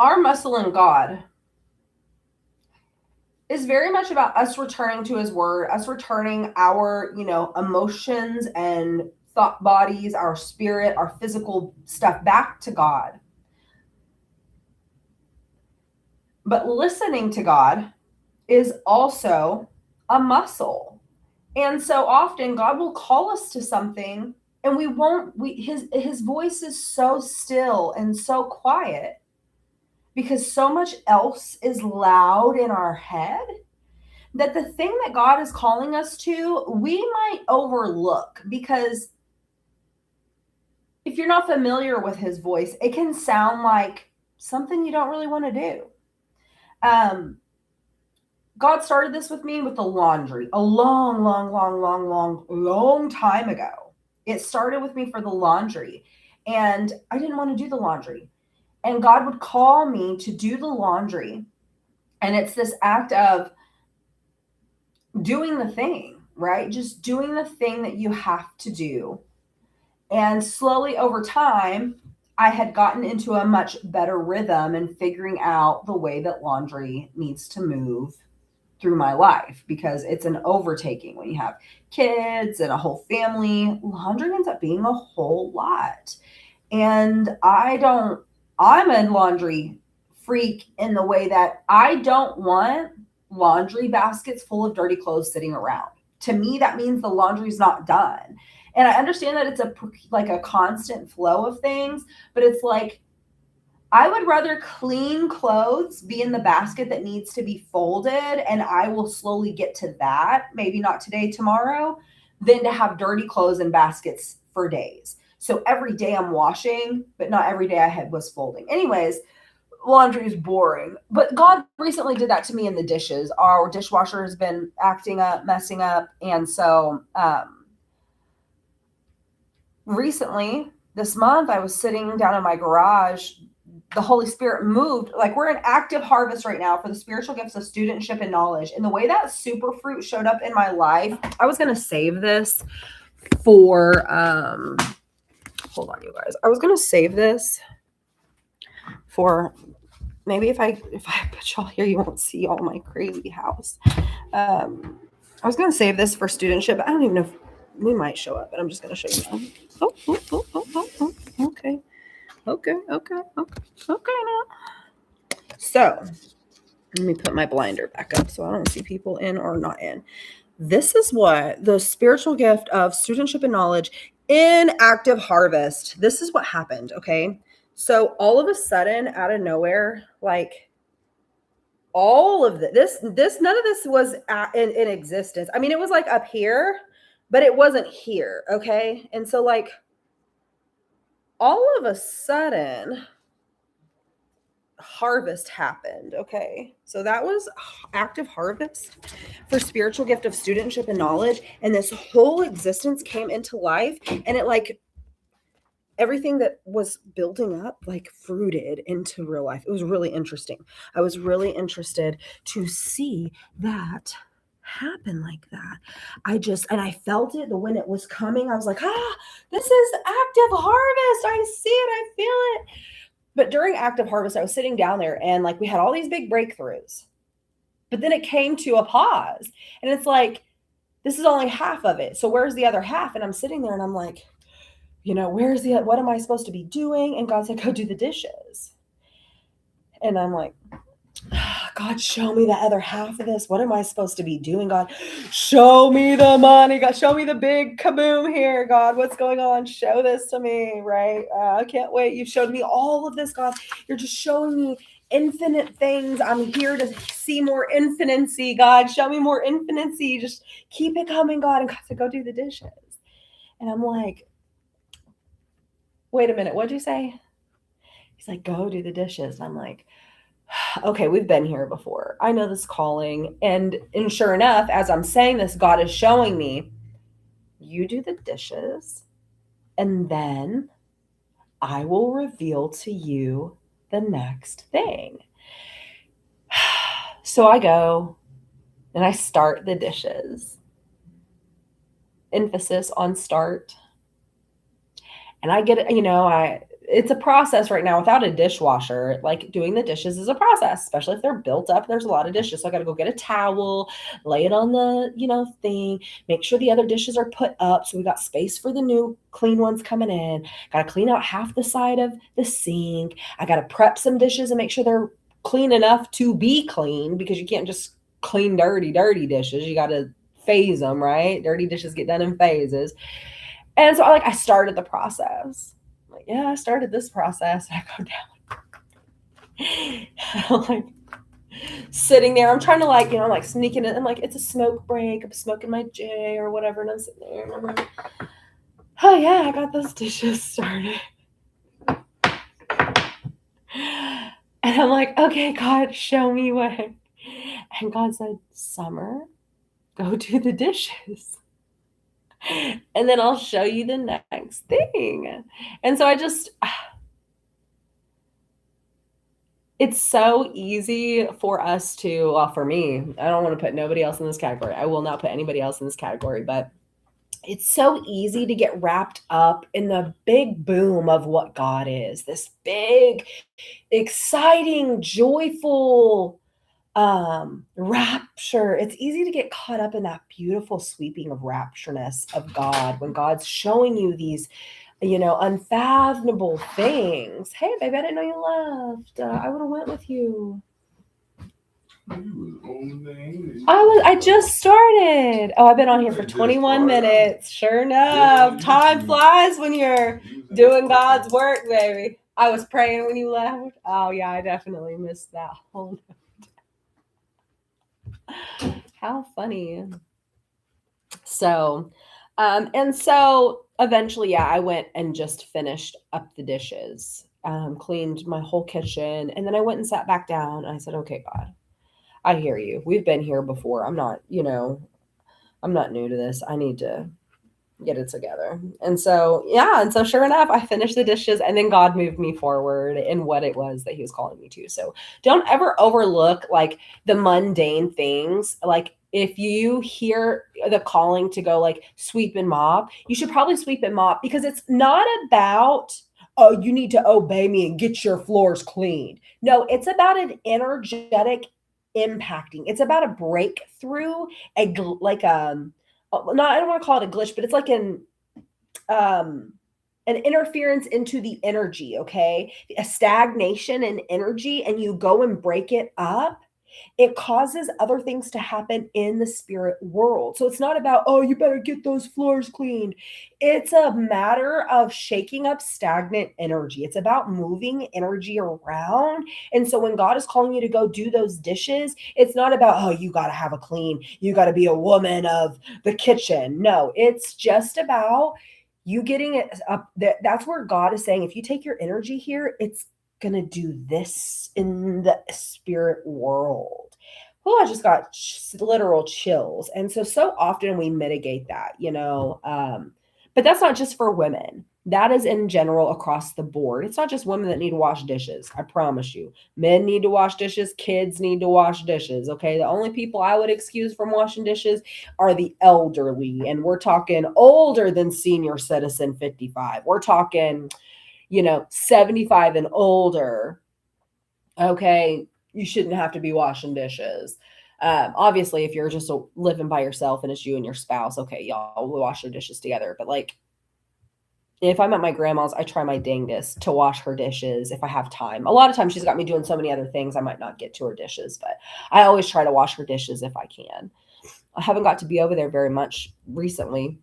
our muscle in God is very much about us returning to his word, us returning our, emotions and thought bodies, our spirit, our physical stuff back to God. But listening to God is also a muscle. And so often God will call us to something and we won't his voice is so still and so quiet because so much else is loud in our head that the thing that God is calling us to, we might overlook because if you're not familiar with his voice, it can sound like something you don't really want to do. Um, God started this with me with the laundry a long, long, long, long, long, long time ago. It started with me for the laundry, and I didn't want to do the laundry. And God would call me to do the laundry. And it's this act of doing the thing, right? Just doing the thing that you have to do. And slowly over time, I had gotten into a much better rhythm and figuring out the way that laundry needs to move through my life because it's an overtaking when you have kids and a whole family. Laundry ends up being a whole lot. And I'm a laundry freak in the way that I don't want laundry baskets full of dirty clothes sitting around. To me, that means the laundry's not done. And I understand that it's like a constant flow of things, but it's like I would rather clean clothes be in the basket that needs to be folded, and I will slowly get to that, maybe not today, tomorrow, than to have dirty clothes in baskets for days. So every day I'm washing, but not every day was folding. Anyways, laundry is boring. But God recently did that to me in the dishes. Our dishwasher has been acting up, messing up. And so recently, this month, I was sitting down in my garage. The Holy Spirit moved. Like we're in active harvest right now for the spiritual gifts of studentship and knowledge. And the way that super fruit showed up in my life, I was going to save this for, hold on, you guys. I was going to save this for maybe if I put y'all here, you won't see all my crazy house. I was going to save this for studentship. But I don't even know if we might show up, but I'm just going to show you now. Okay. Okay now. So let me put my blinder back up so I don't see people in or not in. This is what the spiritual gift of studentship and knowledge in active harvest. This is what happened. Okay. So all of a sudden, out of nowhere, like all of this, none of this was in existence. I mean, it was like up here, but it wasn't here. Okay. And so like all of a sudden, harvest happened. Okay. So that was active harvest for spiritual gift of studentship and knowledge. And this whole existence came into life, and it like everything that was building up like fruited into real life. It was really interesting. I was really interested to see that happen like that. And I felt it when it was coming. I was like, this is active harvest. I see it. I feel it. But during active harvest, I was sitting down there and like we had all these big breakthroughs. But then it came to a pause. And it's like, this is only half of it. So where's the other half? And I'm sitting there and I'm like, what am I supposed to be doing? And God said, go do the dishes. And I'm like, God, show me the other half of this. What am I supposed to be doing, God? Show me the money. God, show me the big kaboom here, God. What's going on? Show this to me, right? I can't wait. You've showed me all of this, God. You're just showing me infinite things. I'm here to see more infinicy, God. Show me more infinicy. Just keep it coming, God. And God said, go do the dishes. And I'm like, wait a minute. What'd you say? He's like, go do the dishes. And I'm like, okay, we've been here before. I know this calling. And sure enough, as I'm saying this, God is showing me, you do the dishes, and then I will reveal to you the next thing. So I go and I start the dishes. Emphasis on start. And I get it, it's a process right now without a dishwasher. Like doing the dishes is a process, especially if they're built up and there's a lot of dishes. So I got to go get a towel, lay it on the, thing, make sure the other dishes are put up. So we got space for the new clean ones coming in. Got to clean out half the side of the sink. I got to prep some dishes and make sure they're clean enough to be clean, because you can't just clean dirty dishes. You got to phase them, right? Dirty dishes get done in phases. And so I started the process. I'm like, yeah, I started this process. I go down. I'm like sitting there. I'm trying to sneaking in. I'm like, it's a smoke break. I'm smoking my J or whatever. And I'm sitting there and I'm like, oh yeah, I got those dishes started. And I'm like, okay, God, show me what. And God said, Summer, go do the dishes. And then I'll show you the next thing. And so it's so easy for us to, well, for me, I don't want to put nobody else in this category. I will not put anybody else in this category, but it's so easy to get wrapped up in the big boom of what God is, this big, exciting, joyful rapture. It's easy to get caught up in that beautiful sweeping of raptureness of God when God's showing you these, unfathomable things. Hey, baby, I didn't know you left. I would have went with you. I just started. Oh, I've been on here for 21 minutes. Sure enough. Time flies when you're doing God's work, baby. I was praying when you left. Oh, yeah, I definitely missed that whole note. How funny. So, and so eventually, yeah, I went and just finished up the dishes, cleaned my whole kitchen, and then I went and sat back down and I said, okay, God, I hear you. We've been here before. I'm not new to this. I need to get it together. And so, yeah. And so sure enough, I finished the dishes and then God moved me forward in what it was that he was calling me to. So don't ever overlook the mundane things. If you hear the calling to go sweep and mop, you should probably sweep and mop, because it's not about, oh, you need to obey me and get your floors cleaned. No, it's about an energetic impacting. It's about a breakthrough, I don't want to call it a glitch, but it's like an interference into the energy, okay? A stagnation in energy, and you go and break it up. It causes other things to happen in the spirit world. So it's not about, oh, you better get those floors cleaned. It's a matter of shaking up stagnant energy. It's about moving energy around. And so when God is calling you to go do those dishes, it's not about, oh, you got to have a clean, you got to be a woman of the kitchen. No, it's just about you getting it up. That's where God is saying, if you take your energy here, it's going to do this in the spirit world. Oh, I just got literal chills. And so often we mitigate that, but that's not just for women. That is in general across the board. It's not just women that need to wash dishes. I promise you. Men need to wash dishes. Kids need to wash dishes. Okay. The only people I would excuse from washing dishes are the elderly. And we're talking older than senior citizen 55. We're talking 75 and older. Okay. You shouldn't have to be washing dishes. Obviously, if you're just living by yourself and it's you and your spouse, okay, y'all will wash your dishes together. But if I'm at my grandma's, I try my dangest to wash her dishes if I have time. A lot of times she's got me doing so many other things, I might not get to her dishes, but I always try to wash her dishes if I can. I haven't got to be over there very much recently,